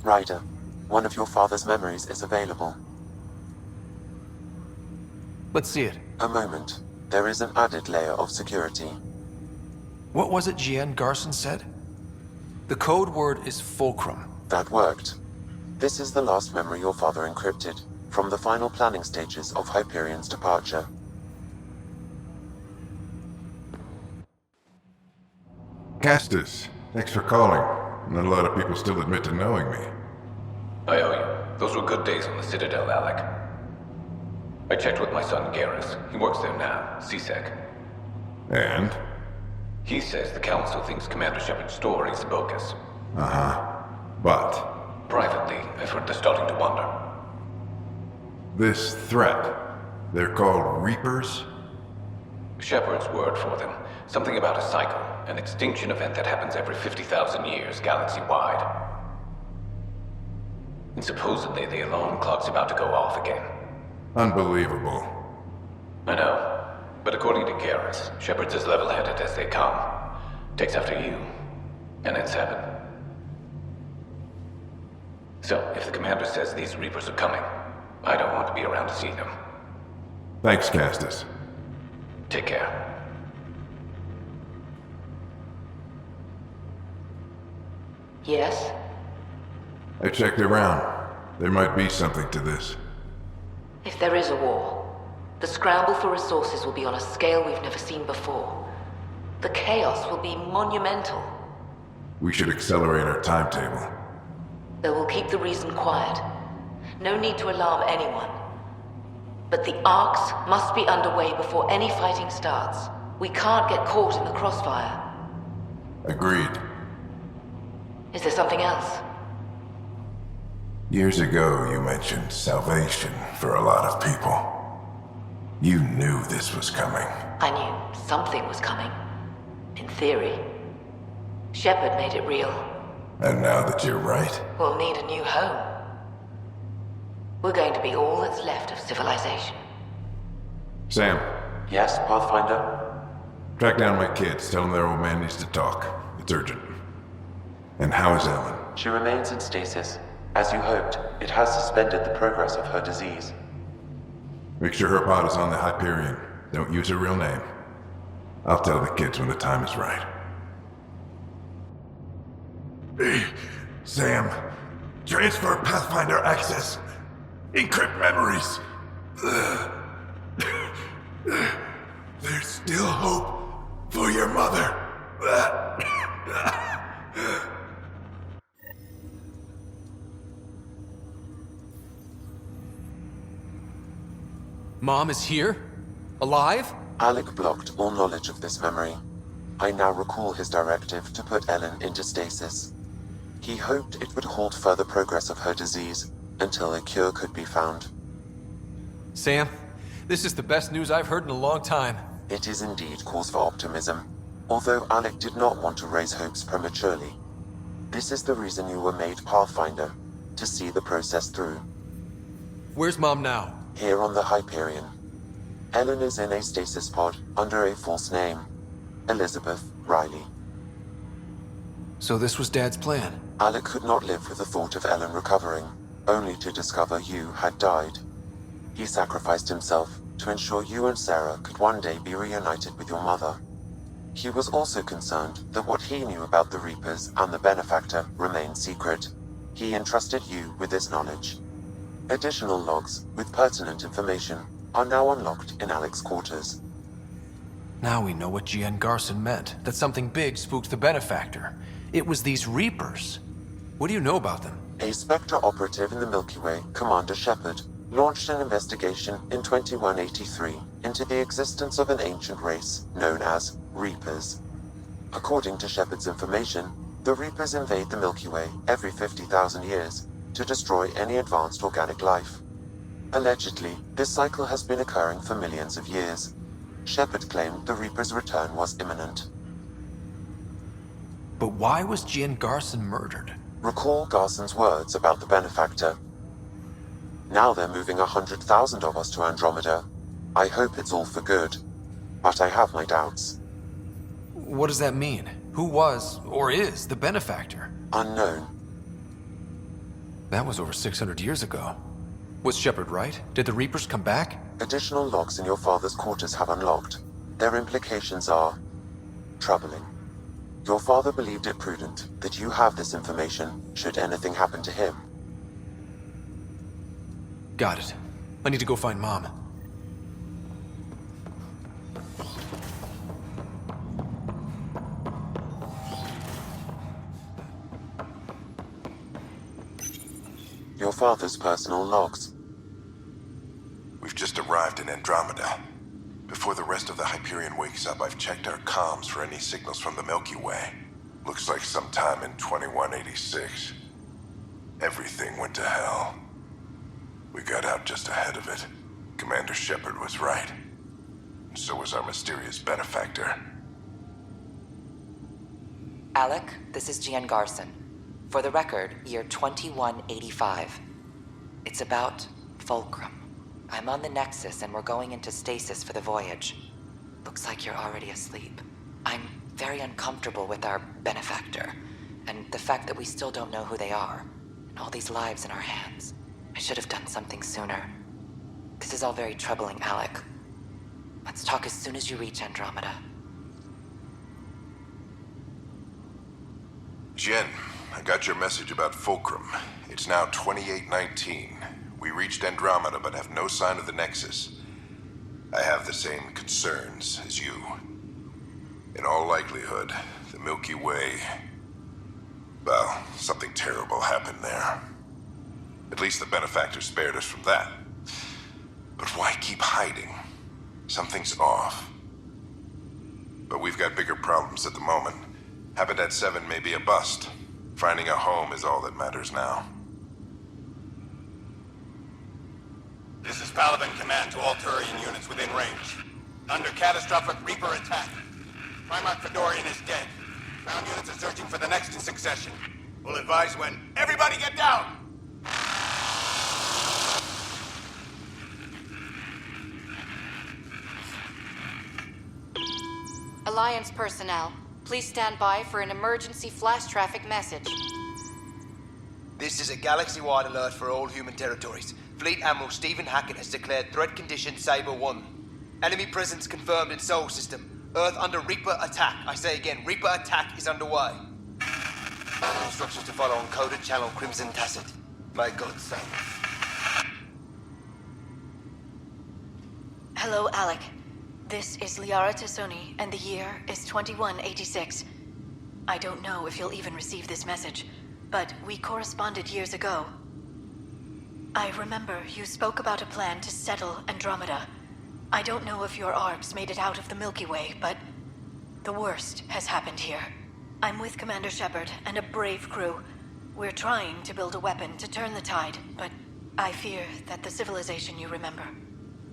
Ryder, one of your father's memories is available. Let's see it. A moment. There is an added layer of security. What was it GN Garson said? The code word is fulcrum. That worked. This is the last memory your father encrypted, from the final planning stages of Hyperion's departure. Castus, thanks for calling. Not a lot of people still admit to knowing me. I owe you. Those were good days on the Citadel, Alec. I checked with my son Garrus. He works there now, CSEC. And? He says the Council thinks Commander Shepard's story is bogus. But? Privately, I've heard they're starting to wonder. This threat, they're called Reapers? Shepard's word for them. Something about a cycle, an extinction event that happens every 50,000 years, galaxy-wide. And supposedly the alarm clock's about to go off again. Unbelievable. I know. But according to Garrus, Shepard's as level-headed as they come. Takes after you. And then 7. So, if the commander says these Reapers are coming, I don't want to be around to see them. Thanks, Castus. Take care. Yes? I checked around. There might be something to this. If there is a war, the scramble for resources will be on a scale we've never seen before. The chaos will be monumental. We should accelerate our timetable. They will keep the reason quiet. No need to alarm anyone. But the arcs must be underway before any fighting starts. We can't get caught in the crossfire. Agreed. Is there something else? Years ago, you mentioned salvation for a lot of people. You knew this was coming. I knew something was coming. In theory. Shepard made it real. And now that you're right, We'll need a new home. We're going to be all that's left of civilization. Sam, Yes, Pathfinder? track down my kids. Tell them their old man needs to talk. It's urgent. And how is Ellen? She remains in stasis. As you hoped, it has suspended the progress of her disease. Make sure her pod is on the Hyperion. Don't use her real name. I'll tell the kids when the time is right. Sam, transfer Pathfinder access. Encrypt memories. There's still hope for your mother. Mom is here? Alive? Alec blocked all knowledge of this memory. I now recall his directive to put Ellen into stasis. He hoped it would halt further progress of her disease until a cure could be found. Sam, this is the best news I've heard in a long time. It is indeed cause for optimism, although Alec did not want to raise hopes prematurely. This is the reason you were made Pathfinder, to see the process through. Where's Mom now? Here on the Hyperion. Ellen is in a stasis pod under a false name, Elizabeth Riley. So this was Dad's plan? Alec could not live with the thought of Ellen recovering, only to discover you had died. He sacrificed himself to ensure you and Sarah could one day be reunited with your mother. He was also concerned that what he knew about the Reapers and the Benefactor remained secret. He entrusted you with this knowledge. Additional logs with pertinent information are now unlocked in Alec's quarters. Now we know what GN Garson meant, that something big spooked the Benefactor. It was these Reapers. What do you know about them? A Spectre operative in the Milky Way, Commander Shepard, launched an investigation in 2183 into the existence of an ancient race known as Reapers. According to Shepard's information, the Reapers invade the Milky Way every 50,000 years to destroy any advanced organic life. Allegedly, this cycle has been occurring for millions of years. Shepard claimed the Reapers' return was imminent. But why was GN Garson murdered? Recall Garson's words about the Benefactor. Now they're moving 100,000 of us to Andromeda. I hope it's all for good, but I have my doubts. What does that mean? Who was, or is, the Benefactor? Unknown. That was over 600 years ago. Was Shepard right? Did the Reapers come back? Additional logs in your father's quarters have unlocked. Their implications are troubling. Your father believed it prudent that you have this information should anything happen to him. Got it. I need to go find Mom. Your father's personal logs. We've just arrived in Andromeda. Before the rest of the Hyperion wakes up, I've checked our comms for any signals from the Milky Way. Looks like sometime in 2186. Everything went to hell. We got out just ahead of it. Commander Shepard was right. And so was our mysterious benefactor. Alec, this is Gian Garson. For the record, year 2185. It's about Fulcrum. I'm on the Nexus and we're going into stasis for the voyage. Looks like you're already asleep. I'm very uncomfortable with our benefactor, and the fact that we still don't know who they are, and all these lives in our hands. I should have done something sooner. This is all very troubling, Alec. Let's talk as soon as you reach Andromeda. Jen, I got your message about Fulcrum. It's now 2819. We reached Andromeda but have no sign of the Nexus. I have the same concerns as you. In all likelihood, the Milky Way... well, something terrible happened there. At least the benefactor spared us from that. But why keep hiding? Something's off. But we've got bigger problems at the moment. Habitat 7 may be a bust. Finding a home is all that matters now. This is Paladin Command to all Turian units within range. Under catastrophic Reaper attack. Primarch Fedorian is dead. Ground units are searching for the next in succession. We'll advise when. Everybody get down! Alliance personnel, please stand by for an emergency flash traffic message. This is a galaxy-wide alert for all human territories. Fleet Admiral Stephen Hackett has declared threat condition Saber 1. Enemy presence confirmed in Sol System. Earth under Reaper attack. I say again, Reaper attack is underway. Instructions to follow on coded channel Crimson Tacit. May God save. Hello, Alec. This is Liara Tassoni, and the year is 2186. I don't know if you'll even receive this message, but we corresponded years ago. I remember you spoke about a plan to settle Andromeda. I don't know if your arcs made it out of the Milky Way, but the worst has happened here. I'm with Commander Shepard and a brave crew. We're trying to build a weapon to turn the tide, but I fear that the civilization you remember,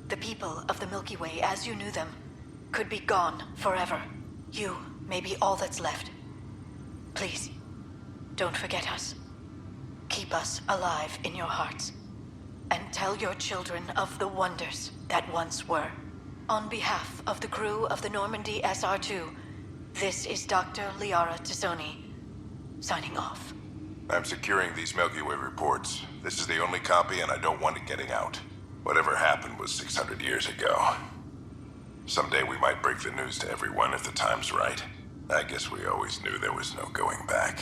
the people of the Milky Way as you knew them, could be gone forever. You may be all that's left. Please, don't forget us. Keep us alive in your hearts. And tell your children of the wonders that once were. On behalf of the crew of the Normandy SR2, this is Dr. Liara Tassoni, signing off. I'm securing these Milky Way reports. This is the only copy and I don't want it getting out. Whatever happened was 600 years ago. Someday we might break the news to everyone if the time's right. I guess we always knew there was no going back.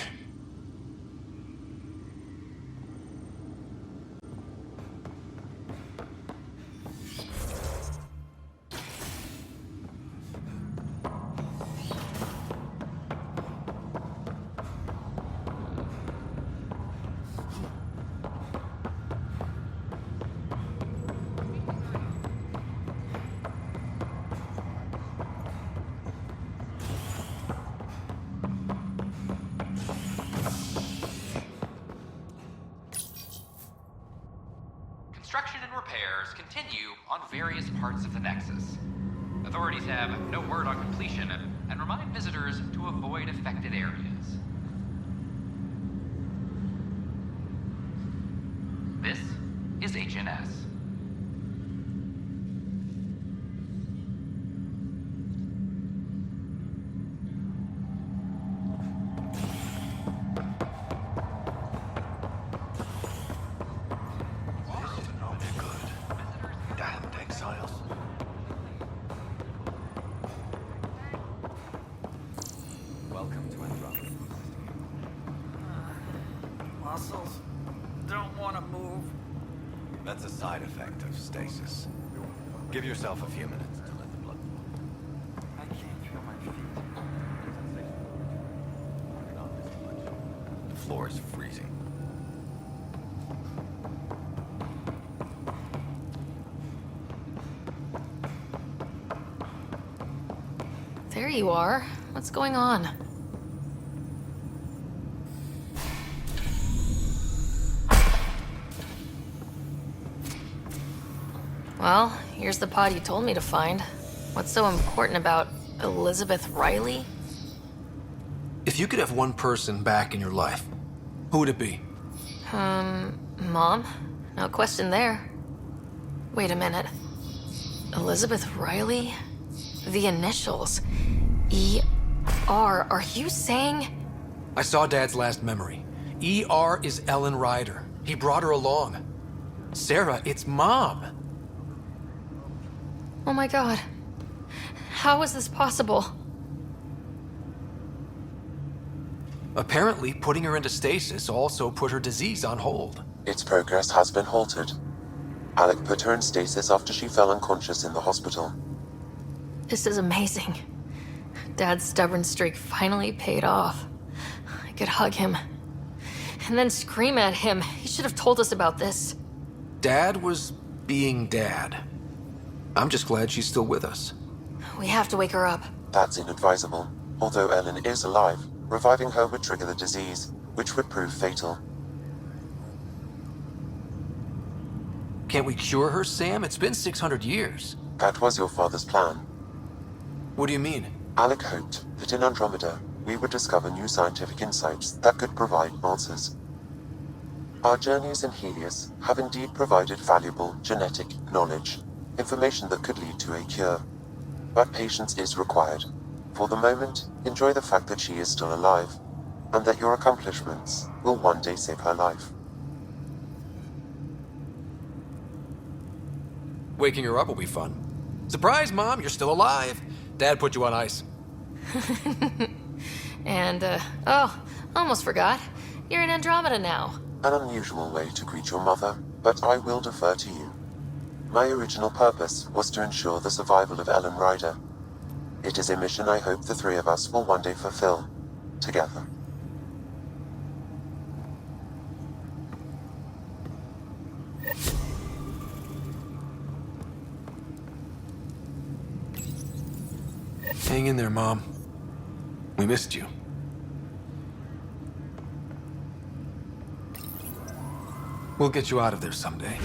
Construction and repairs continue on various parts of the Nexus. Authorities have no word on completion and remind visitors to avoid affected areas. This is HNS. That's a side effect of stasis. Give yourself a few minutes to let the blood flow. I can't feel my feet. The floor is freezing. There you are. What's going on? Well, here's the pod you told me to find. What's so important about Elizabeth Riley? If you could have one person back in your life, who would it be? Mom? No question there. Wait a minute. Elizabeth Riley? The initials. E.R. Are you saying? I saw Dad's last memory. E.R. is Ellen Ryder. He brought her along. Sarah, it's Mom. Oh my god. How is this possible? Apparently, putting her into stasis also put her disease on hold. Its progress has been halted. Alec put her in stasis after she fell unconscious in the hospital. This is amazing. Dad's stubborn streak finally paid off. I could hug him. And then scream at him. He should have told us about this. Dad was being Dad. I'm just glad she's still with us. We have to wake her up. That's inadvisable. Although Ellen is alive, reviving her would trigger the disease, which would prove fatal. Can't we cure her, Sam? It's been 600 years. That was your father's plan. What do you mean? Alec hoped that in Andromeda, we would discover new scientific insights that could provide answers. Our journeys in Helios have indeed provided valuable genetic knowledge, information that could lead to a cure. But patience is required. For the moment, enjoy the fact that she is still alive, and that your accomplishments will one day save her life. Waking her up will be fun. Surprise, Mom, you're still alive. Dad put you on ice. And, almost forgot. You're in Andromeda now. An unusual way to greet your mother, but I will defer to you. My original purpose was to ensure the survival of Ellen Ryder. It is a mission I hope the three of us will one day fulfill, together. Hang in there, Mom. We missed you. We'll get you out of there someday.